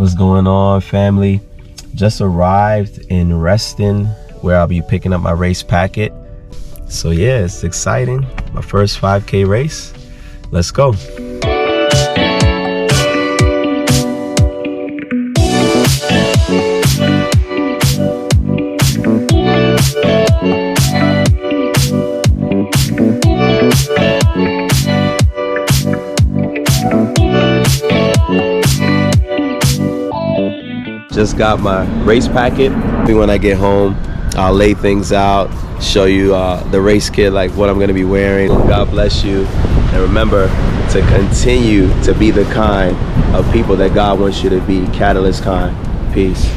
What's going on, family? Just arrived in Reston, where I'll be picking up my race packet. So yeah, it's exciting. My first 5K race. Let's go. Just got my race packet. When I get home, I'll lay things out, show you the race kit, like what I'm gonna be wearing. God bless you, and remember to continue to be the kind of people that God wants you to be. Catalyst kind. Peace.